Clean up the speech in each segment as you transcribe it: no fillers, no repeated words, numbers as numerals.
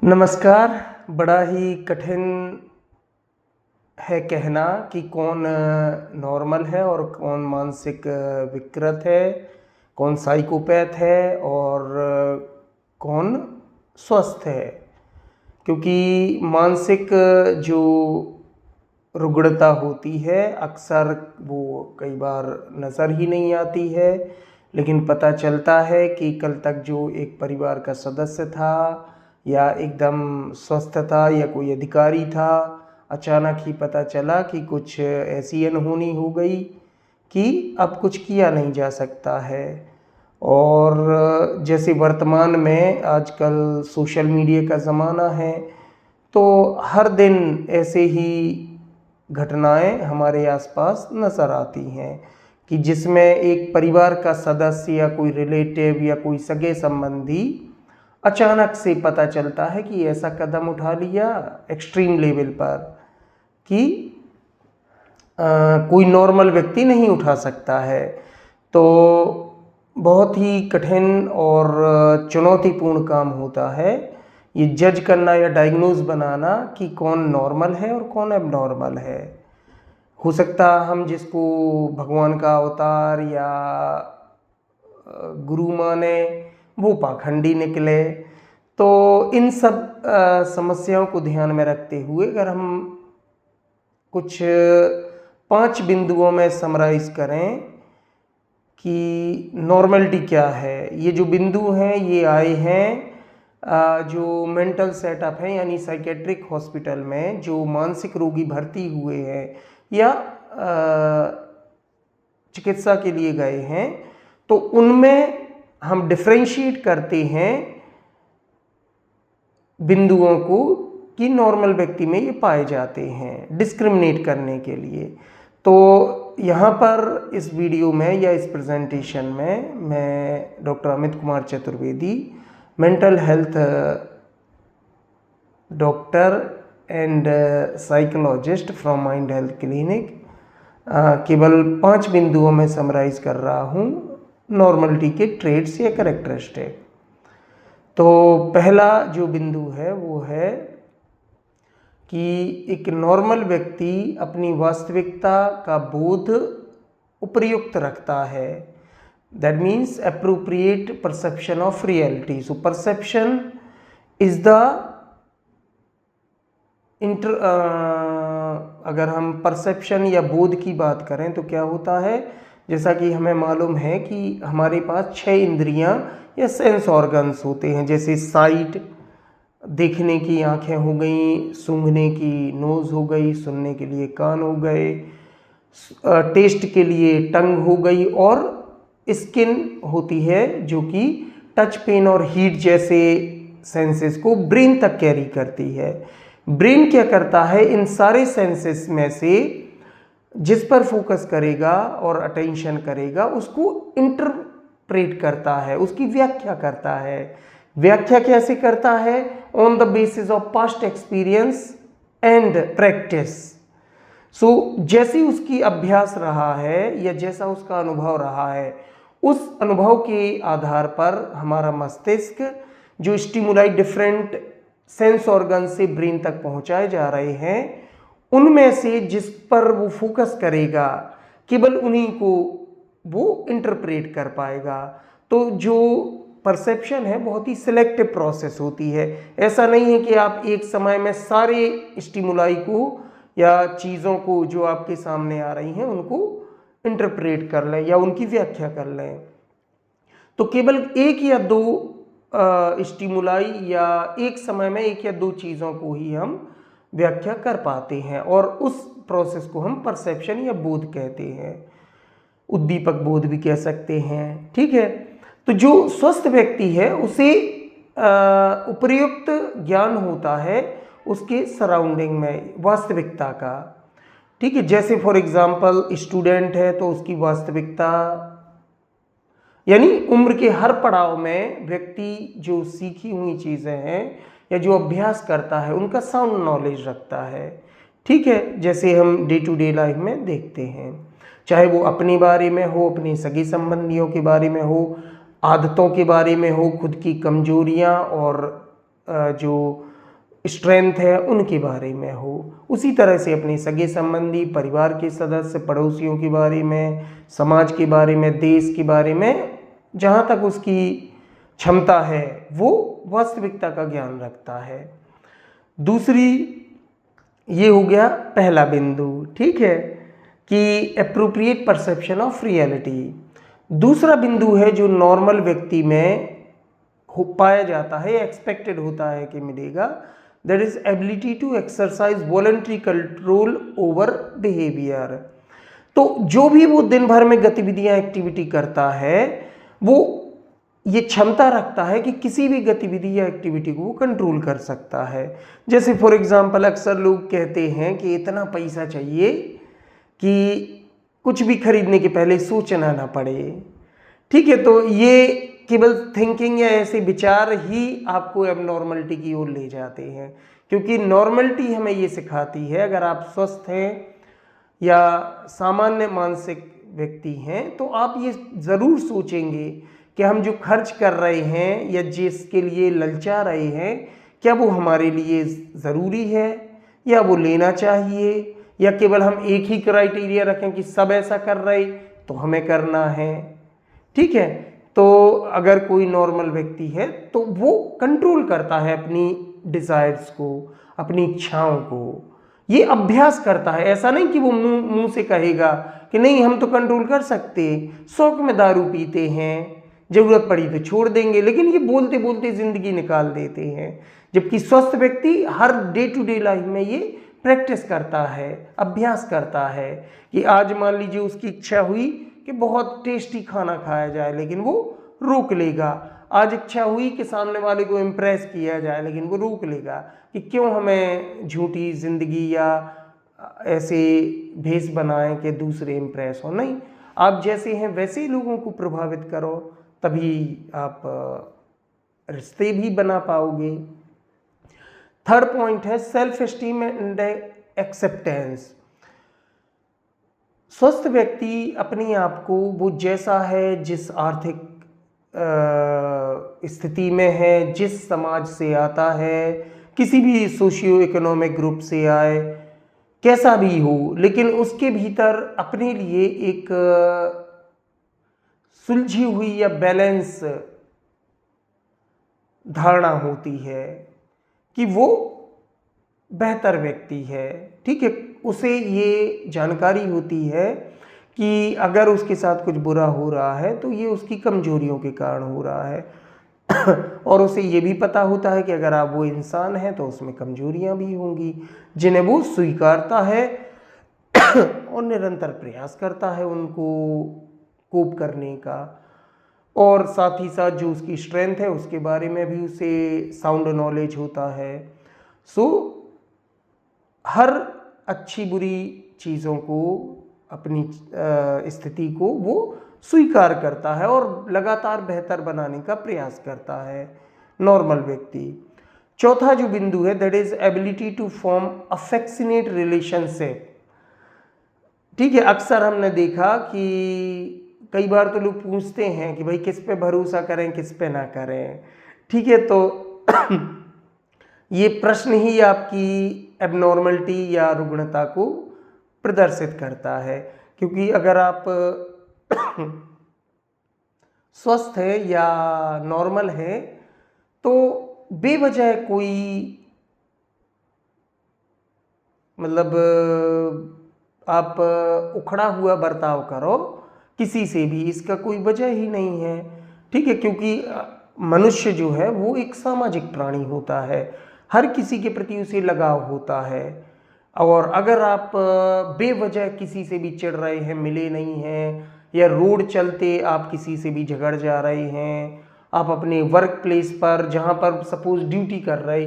नमस्कार। बड़ा ही कठिन है कहना कि कौन नॉर्मल है और कौन मानसिक विकृत है, कौन साइकोपैथ है और कौन स्वस्थ है। क्योंकि मानसिक जो रुग्णता होती है अक्सर वो कई बार नज़र ही नहीं आती है, लेकिन पता चलता है कि कल तक जो एक परिवार का सदस्य था या एकदम स्वस्थ था या कोई अधिकारी था, अचानक ही पता चला कि कुछ ऐसी अनहोनी हो गई कि अब कुछ किया नहीं जा सकता है। और जैसे वर्तमान में आजकल सोशल मीडिया का ज़माना है, तो हर दिन ऐसे ही घटनाएं हमारे आसपास नज़र आती हैं कि जिसमें एक परिवार का सदस्य या कोई रिलेटिव या कोई सगे संबंधी अचानक से पता चलता है कि ऐसा कदम उठा लिया एक्सट्रीम लेवल पर कि कोई नॉर्मल व्यक्ति नहीं उठा सकता है। तो बहुत ही कठिन और चुनौतीपूर्ण काम होता है ये जज करना या डायग्नोज बनाना कि कौन नॉर्मल है और कौन एबनॉर्मल है। हो सकता हम जिसको भगवान का अवतार या गुरु माने वो पाखंडी निकले। तो इन सब समस्याओं को ध्यान में रखते हुए अगर हम कुछ 5 बिंदुओं में समराइज करें कि नॉर्मलिटी क्या है, ये जो बिंदु हैं ये आए हैं जो मेंटल सेटअप है यानी साइकेट्रिक हॉस्पिटल में जो मानसिक रोगी भर्ती हुए हैं या चिकित्सा के लिए गए हैं, तो उनमें हम डिफरेंशिएट करते हैं बिंदुओं को कि नॉर्मल व्यक्ति में ये पाए जाते हैं डिस्क्रिमिनेट करने के लिए। तो यहाँ पर इस वीडियो में या इस प्रेजेंटेशन में मैं doctor Amit Kumar Chaturvedi, mental health doctor and psychologist from mind health clinic, केवल 5 बिंदुओं में समराइज कर रहा हूँ नॉर्मलिटी के ट्रेड्स या कैरेक्टरिस्टिक। तो पहला जो बिंदु है वो है कि एक नॉर्मल व्यक्ति अपनी वास्तविकता का बोध उपयुक्त रखता है। That means appropriate perception of reality. So perception is the अगर हम परसेप्शन या बोध की बात करें तो क्या होता है, जैसा कि हमें मालूम है कि हमारे पास 6 इंद्रियां या सेंस ऑर्गन्स होते हैं, जैसे साइट देखने की आंखें हो गई, सूंघने की नोज़ हो गई, सुनने के लिए कान हो गए, टेस्ट के लिए टंग हो गई और स्किन होती है जो कि टच पेन और हीट जैसे सेंसेस को ब्रेन तक कैरी करती है। ब्रेन क्या करता है, इन सारे सेंसेस में से जिस पर फोकस करेगा और अटेंशन करेगा उसको इंटरप्रेट करता है, उसकी व्याख्या करता है। व्याख्या कैसे करता है? On the basis of past experience and practice. So जैसे उसकी अभ्यास रहा है या जैसा उसका अनुभव रहा है, उस अनुभव के आधार पर हमारा मस्तिष्क जो स्टिमुलाई डिफरेंट सेंस ऑर्गन से ब्रेन तक पहुंचाए जा रहे हैं, उनमें से जिस पर वो फोकस करेगा केवल उन्हीं को वो इंटरप्रेट कर पाएगा। तो जो परसेप्शन है बहुत ही सिलेक्टिव प्रोसेस होती है। ऐसा नहीं है कि आप एक समय में सारे स्टिमुलाई को या चीज़ों को जो आपके सामने आ रही हैं उनको इंटरप्रेट कर लें या उनकी व्याख्या कर लें। तो केवल एक या दो स्टिमुलाई या एक समय में एक या दो चीज़ों को ही हम व्याख्या कर पाते हैं और उस प्रोसेस को हम परसेप्शन या बोध कहते हैं, उद्दीपक बोध भी कह सकते हैं। ठीक है। तो जो स्वस्थ व्यक्ति है उसे उपयुक्त ज्ञान होता है उसके सराउंडिंग में वास्तविकता का। ठीक है। जैसे फॉर एग्जांपल स्टूडेंट है तो उसकी वास्तविकता यानी उम्र के हर पड़ाव में व्यक्ति जो सीखी हुई चीज़ें हैं या जो अभ्यास करता है उनका साउंड नॉलेज रखता है। ठीक है। जैसे हम डे टू डे लाइफ में देखते हैं, चाहे वो अपने बारे में हो, अपने सगे संबंधियों के बारे में हो, आदतों के बारे में हो, खुद की कमजोरियां और जो स्ट्रेंथ है उनके बारे में हो। उसी तरह से अपने सगे संबंधी, परिवार के सदस्य, पड़ोसियों के बारे में, समाज के बारे में, देश के बारे में जहाँ तक उसकी क्षमता है वो वास्तविकता का ज्ञान रखता है। दूसरी, ये हो गया पहला बिंदु, ठीक है, कि एप्रोप्रिएट परसेप्शन ऑफ रियलिटी। दूसरा बिंदु है जो नॉर्मल व्यक्ति में हो पाया जाता है, एक्सपेक्टेड होता है कि मिलेगा, that is ability to exercise voluntary control over behaviour. तो जो भी वो दिन भर में गतिविधियां, एक्टिविटी करता है, वो ये क्षमता रखता है कि किसी भी गतिविधि या एक्टिविटी को वो कंट्रोल कर सकता है। जैसे फॉर एग्जांपल अक्सर लोग कहते हैं कि इतना पैसा चाहिए कि कुछ भी खरीदने के पहले सोचना ना पड़े, ठीक है। तो ये केवल थिंकिंग या ऐसे विचार ही आपको एबनॉर्मलिटी की ओर ले जाते हैं, क्योंकि नॉर्मलिटी हमें ये सिखाती है अगर आप स्वस्थ हैं या सामान्य मानसिक व्यक्ति हैं तो आप ये ज़रूर सोचेंगे कि हम जो खर्च कर रहे हैं या जिसके लिए ललचा रहे हैं, क्या वो हमारे लिए ज़रूरी है या वो लेना चाहिए, या केवल हम एक ही क्राइटेरिया रखें कि सब ऐसा कर रहे तो हमें करना है, ठीक है। तो अगर कोई नॉर्मल व्यक्ति है तो वो कंट्रोल करता है अपनी डिज़ायर्स को, अपनी इच्छाओं को, ये अभ्यास करता है। ऐसा नहीं कि वो मुंह से कहेगा कि नहीं हम तो कंट्रोल कर सकते, शौक में दारू पीते हैं, जरूरत पड़ी तो छोड़ देंगे, लेकिन ये बोलते बोलते जिंदगी निकाल देते हैं। जबकि स्वस्थ व्यक्ति हर डे टू डे लाइफ में ये प्रैक्टिस करता है, अभ्यास करता है कि आज मान लीजिए उसकी इच्छा हुई कि बहुत टेस्टी खाना खाया जाए, लेकिन वो रोक लेगा। आज इच्छा हुई कि सामने वाले को इम्प्रेस किया जाए, लेकिन वो रोक लेगा कि क्यों हमें झूठी जिंदगी या ऐसे भेष बनाएं कि दूसरे इम्प्रेस हो। नहीं, आप जैसे हैं वैसे ही लोगों को प्रभावित करो, तभी आप रिश्ते भी बना पाओगे। थर्ड पॉइंट है सेल्फ एस्टीम एंड एक्सेप्टेंस। स्वस्थ व्यक्ति अपने आप को वो जैसा है, जिस आर्थिक स्थिति में है, जिस समाज से आता है, किसी भी सोशियो इकोनॉमिक ग्रुप से आए, कैसा भी हो, लेकिन उसके भीतर अपने लिए एक सुलझी हुई या बैलेंस धारणा होती है कि वो बेहतर व्यक्ति है, ठीक है। उसे ये जानकारी होती है कि अगर उसके साथ कुछ बुरा हो रहा है तो ये उसकी कमजोरियों के कारण हो रहा है और उसे ये भी पता होता है कि अगर आप वो इंसान हैं तो उसमें कमजोरियां भी होंगी, जिन्हें वो स्वीकारता है और निरंतर प्रयास करता है उनको कोप करने का। और साथ ही साथ जो उसकी स्ट्रेंथ है उसके बारे में भी उसे साउंड नॉलेज होता है। सो हर अच्छी बुरी चीज़ों को, अपनी स्थिति को वो स्वीकार करता है और लगातार बेहतर बनाने का प्रयास करता है नॉर्मल व्यक्ति। चौथा जो बिंदु है that is ability to form affectionate relationship, ठीक है। अक्सर हमने देखा कि कई बार तो लोग पूछते हैं कि भाई किस पे भरोसा करें, किस पे ना करें, ठीक है। तो ये प्रश्न ही आपकी एबनॉर्मलिटी या रुग्णता को प्रदर्शित करता है, क्योंकि अगर आप स्वस्थ है या नॉर्मल है तो बेवजह कोई मतलब आप उखड़ा हुआ बर्ताव करो किसी से भी, इसका कोई वजह ही नहीं है, ठीक है। क्योंकि मनुष्य जो है वो एक सामाजिक प्राणी होता है, हर किसी के प्रति उसे लगाव होता है। और अगर आप बेवजह किसी से भी चिढ़ रहे हैं, मिले नहीं हैं, या रोड चलते आप किसी से भी झगड़ जा रहे हैं, आप अपने वर्क प्लेस पर जहाँ पर सपोज ड्यूटी कर रहे,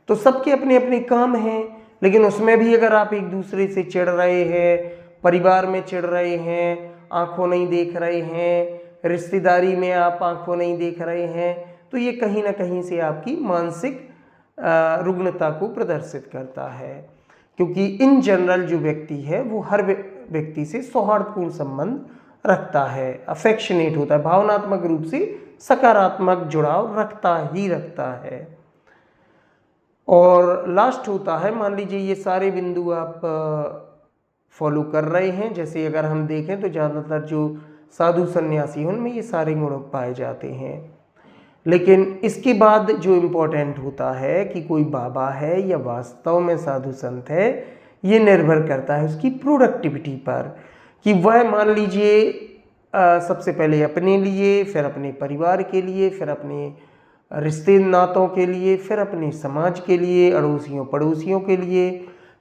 तो सबके अपने अपने काम हैं, लेकिन उसमें भी अगर आप एक दूसरे से चिढ़ रहे हैं, परिवार में चिढ़ रहे हैं, आंखों नहीं देख रहे हैं, रिश्तेदारी में आप आंखों नहीं देख रहे हैं, तो ये कहीं ना कहीं से आपकी मानसिक रुग्णता को प्रदर्शित करता है। क्योंकि इन जनरल जो व्यक्ति है वो हर व्यक्ति से सौहार्दपूर्ण संबंध रखता है, अफेक्शनेट होता है, भावनात्मक रूप से सकारात्मक जुड़ाव रखता है। और लास्ट होता है, मान लीजिए ये सारे बिंदु आप फॉलो कर रहे हैं। जैसे अगर हम देखें तो ज़्यादातर जो साधु सन्यासी हैं उनमें ये सारे गुण पाए जाते हैं। लेकिन इसके बाद जो इम्पोर्टेंट होता है कि कोई बाबा है या वास्तव में साधु संत है, ये निर्भर करता है उसकी प्रोडक्टिविटी पर, कि वह मान लीजिए सबसे पहले अपने लिए, फिर अपने परिवार के लिए, फिर अपने रिश्ते नातों के लिए, फिर अपने समाज के लिए, अड़ोसियों पड़ोसियों के लिए,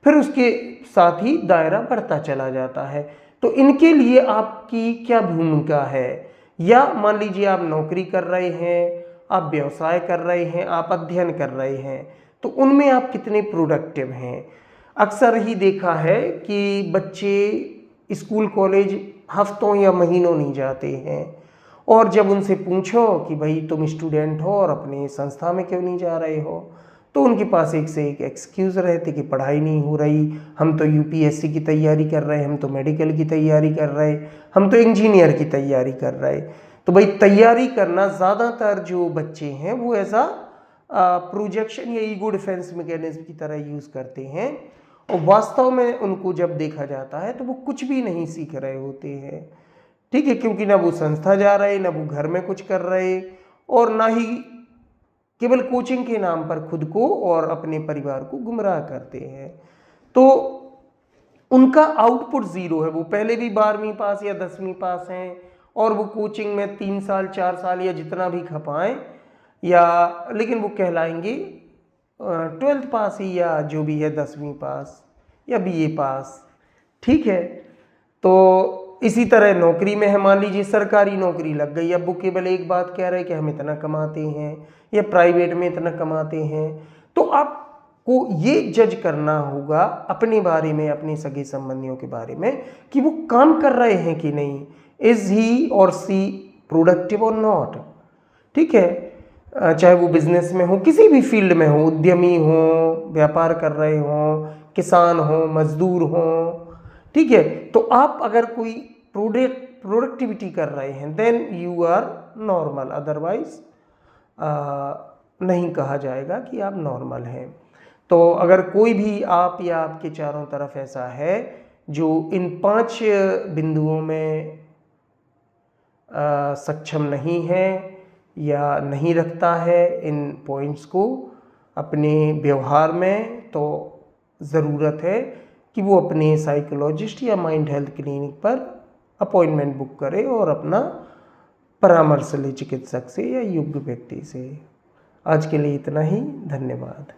फिर उसके साथ ही दायरा बढ़ता चला जाता है। तो इनके लिए आपकी क्या भूमिका है? या मान लीजिए आप नौकरी कर रहे हैं, आप व्यवसाय कर रहे हैं, आप अध्ययन कर रहे हैं, तो उनमें आप कितने प्रोडक्टिव हैं? अक्सर ही देखा है कि बच्चे स्कूल कॉलेज हफ्तों या महीनों नहीं जाते हैं, और जब उनसे पूछो कि भाई तुम स्टूडेंट हो और अपने संस्था में क्यों नहीं जा रहे हो, तो उनके पास एक से एक एक्सक्यूज़ रहते कि पढ़ाई नहीं हो रही, हम तो यूपीएससी की तैयारी कर रहे, हम तो मेडिकल की तैयारी कर रहे, हम तो इंजीनियर की तैयारी कर रहे। तो भाई तैयारी करना ज़्यादातर जो बच्चे हैं वो ऐसा प्रोजेक्शन या ईगो डिफेंस मैकेनिज्म की तरह यूज़ करते हैं, और वास्तव में उनको जब देखा जाता है तो वो कुछ भी नहीं सीख रहे होते हैं। ठीक है, क्योंकि ना वो संस्था जा रहे, ना वो घर में कुछ कर रहे, और ना ही केवल कोचिंग के नाम पर खुद को और अपने परिवार को गुमराह करते हैं। तो उनका आउटपुट ज़ीरो है। वो पहले भी 12वीं पास या 10वीं पास हैं, और वो कोचिंग में 3 साल 4 साल या जितना भी खपाएं, या लेकिन वो कहलाएंगे 12th पास ही, या जो भी है 10वीं पास या बीए पास। ठीक है, तो इसी तरह नौकरी में है, मान लीजिए सरकारी नौकरी लग गई, अब वो केवल एक बात कह रहे हैं कि हम इतना कमाते हैं या प्राइवेट में इतना कमाते हैं। तो आपको ये जज करना होगा अपने बारे में, अपने सगे संबंधियों के बारे में, कि वो काम कर रहे हैं कि नहीं, इज ही और सी प्रोडक्टिव और नॉट। ठीक है, चाहे वो बिजनेस में हो, किसी भी फील्ड में हो, उद्यमी हो, व्यापार कर रहे हो, किसान हो, मजदूर हो। ठीक है, तो आप अगर कोई प्रोडक्टिविटी कर रहे हैं then you are normal, otherwise नहीं कहा जाएगा कि आप नॉर्मल हैं। तो अगर कोई भी आप या आपके चारों तरफ ऐसा है जो इन 5 बिंदुओं में सक्षम नहीं है या नहीं रखता है इन पॉइंट्स को अपने व्यवहार में, तो ज़रूरत है कि वो अपने साइकोलॉजिस्ट या माइंड हेल्थ क्लिनिक पर अपॉइंटमेंट बुक करे और अपना परामर्श ले चिकित्सक से या योग्य व्यक्ति से। आज के लिए इतना ही, धन्यवाद।